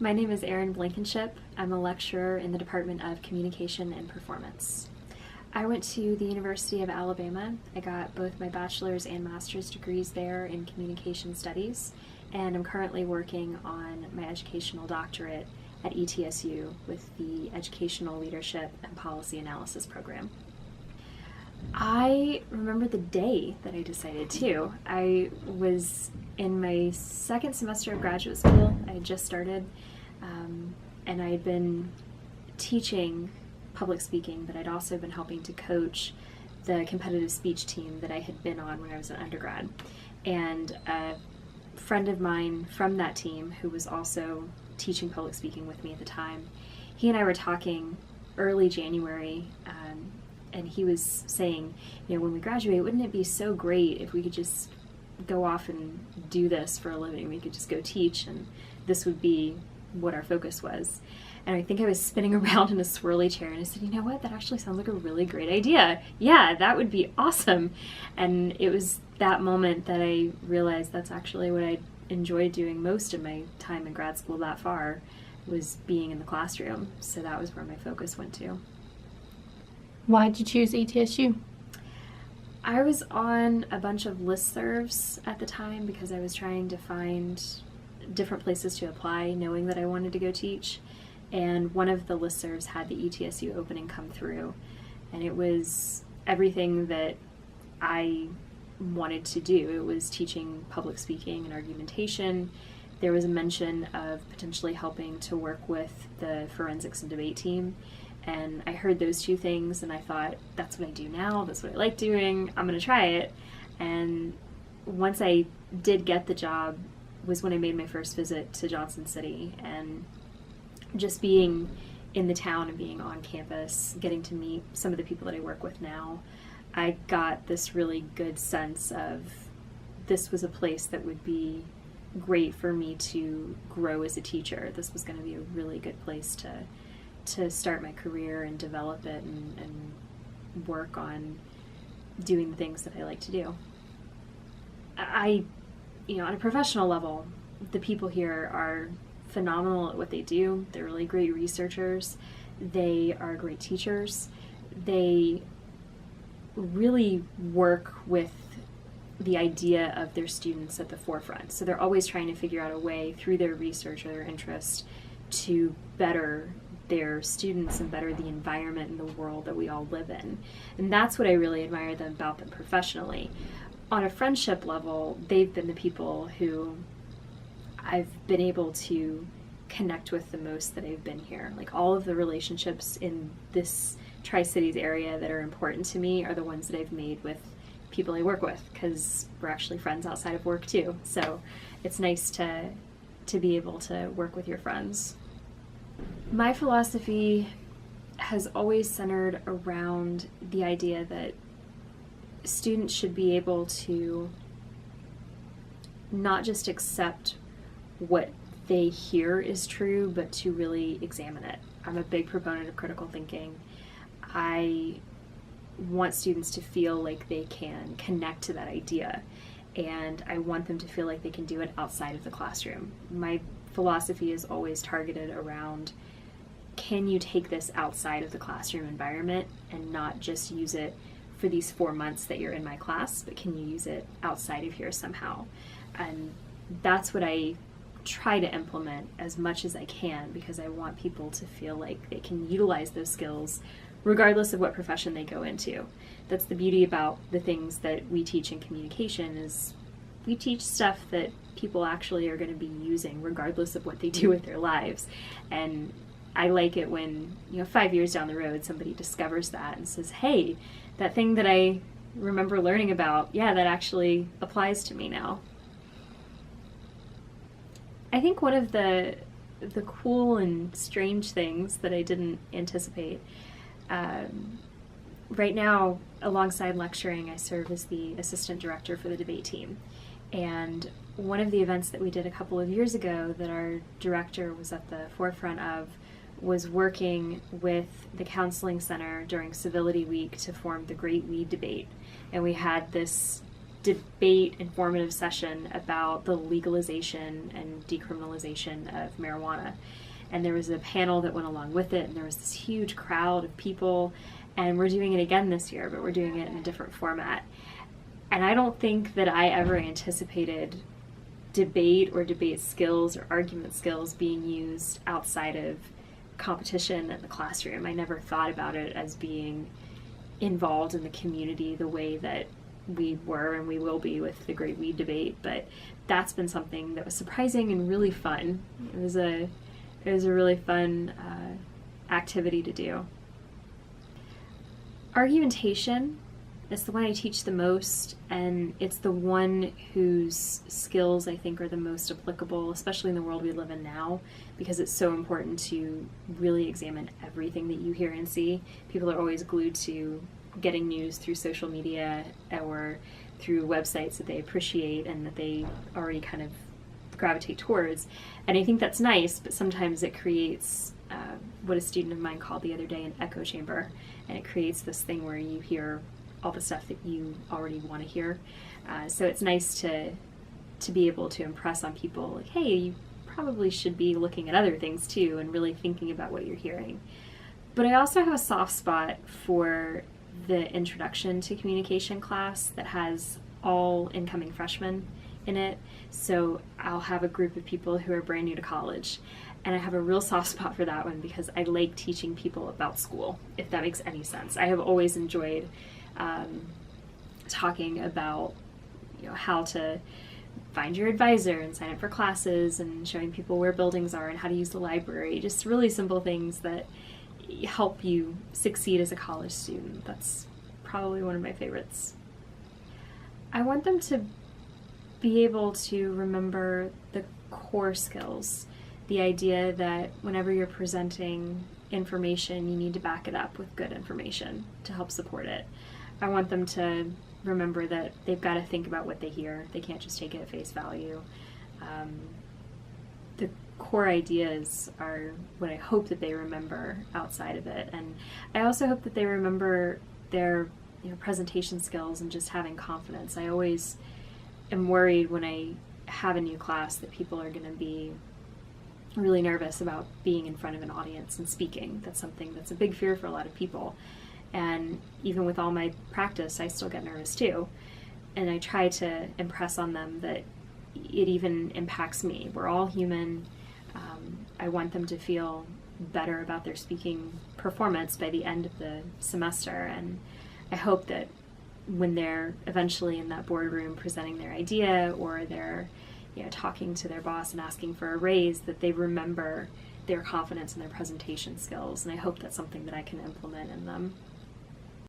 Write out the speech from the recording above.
My name is Erin Blankenship. I'm a lecturer in the Department of Communication and Performance. I went to the University of Alabama. I got both my bachelor's and master's degrees there in communication studies, and I'm currently working on my educational doctorate at ETSU with the Educational Leadership and Policy Analysis program. I remember the day that I decided to. I was in my second semester of graduate school. I had just started, and I had been teaching public speaking, but I'd also been helping to coach the competitive speech team that I had been on when I was an undergrad. And a friend of mine from that team, who was also teaching public speaking with me at the time, he and I were talking early January, and he was saying, when we graduate, wouldn't it be so great if we could just go off and do this for a living? We could just go teach, and this would be what our focus was. And I think I was spinning around in a swirly chair, and I said, you know what, that actually sounds like a really great idea. Yeah, that would be awesome. And it was that moment that I realized that's actually what I enjoyed doing most of my time in grad school that far, was being in the classroom. So that was where my focus went to. Why did you choose ETSU? I was on a bunch of listservs at the time because I was trying to find different places to apply, knowing that I wanted to go teach. And one of the listservs had the ETSU opening come through. And it was everything that I wanted to do. It was teaching public speaking and argumentation. There was a mention of potentially helping to work with the forensics and debate team. And I heard those two things and I thought, that's what I do now, that's what I like doing, I'm going to try it. And once I did get the job was when I made my first visit to Johnson City, and just being in the town and being on campus, getting to meet some of the people that I work with now, I got this really good sense of this was a place that would be great for me to grow as a teacher. This was going to be a really good place to start my career and develop it and work on doing the things that I like to do. On a professional level, the people here are phenomenal at what they do. They're really great researchers. They are great teachers. They really work with the idea of their students at the forefront. So they're always trying to figure out a way through their research or their interest to better their students and better the environment and the world that we all live in. And that's what I really admire about them professionally. On a friendship level, they've been the people who I've been able to connect with the most that I've been here. Like, all of the relationships in this Tri-Cities area that are important to me are the ones that I've made with people I work with, because we're actually friends outside of work too. So it's nice to be able to work with your friends. My philosophy has always centered around the idea that students should be able to not just accept what they hear is true, but to really examine it. I'm a big proponent of critical thinking. I want students to feel like they can connect to that idea, and I want them to feel like they can do it outside of the classroom. My philosophy is always targeted around, can you take this outside of the classroom environment and not just use it for these 4 months that you're in my class, but can you use it outside of here somehow? And that's what I try to implement as much as I can, because I want people to feel like they can utilize those skills regardless of what profession they go into. That's the beauty about the things that we teach in communication, is we teach stuff that people actually are going to be using regardless of what they do with their lives. And I like it when, 5 years down the road, somebody discovers that and says, hey, that thing that I remember learning about, yeah, that actually applies to me now. I think one of the cool and strange things that I didn't anticipate, right now, alongside lecturing, I serve as the assistant director for the debate team. And one of the events that we did a couple of years ago that our director was at the forefront of was working with the Counseling Center during Civility Week to form the Great Weed Debate. And we had this debate informative session about the legalization and decriminalization of marijuana. And there was a panel that went along with it, and there was this huge crowd of people. And we're doing it again this year, but we're doing it in a different format. And I don't think that I ever anticipated debate or debate skills or argument skills being used outside of competition in the classroom. I never thought about it as being involved in the community the way that we were and we will be with the Great Weed Debate. But that's been something that was surprising and really fun. It was a really fun activity to do. Argumentation is the one I teach the most, and it's the one whose skills I think are the most applicable, especially in the world we live in now, because it's so important to really examine everything that you hear and see. People are always glued to getting news through social media or through websites that they appreciate and that they already kind of gravitate towards. And I think that's nice, but sometimes it creates what a student of mine called the other day an echo chamber, and it creates this thing where you hear all the stuff that you already want to hear. So it's nice to be able to impress on people, like, hey, you probably should be looking at other things too and really thinking about what you're hearing. But I also have a soft spot for the introduction to communication class that has all incoming freshmen in it. So I'll have a group of people who are brand new to college, and I have a real soft spot for that one because I like teaching people about school, if that makes any sense. I have always enjoyed talking about how to find your advisor and sign up for classes and showing people where buildings are and how to use the library. Just really simple things that help you succeed as a college student. That's probably one of my favorites. I want them to be able to remember the core skills. The idea that whenever you're presenting information, you need to back it up with good information to help support it. I want them to remember that they've got to think about what they hear. They can't just take it at face value. The core ideas are what I hope that they remember outside of it. And I also hope that they remember their presentation skills and just having confidence. I always am worried when I have a new class that people are going to be really nervous about being in front of an audience and speaking. That's something that's a big fear for a lot of people. And even with all my practice, I still get nervous too. And I try to impress on them that it even impacts me. We're all human. I want them to feel better about their speaking performance by the end of the semester. And I hope that when they're eventually in that boardroom presenting their idea, or they're talking to their boss and asking for a raise, that they remember their confidence in their presentation skills. And I hope that's something that I can implement in them.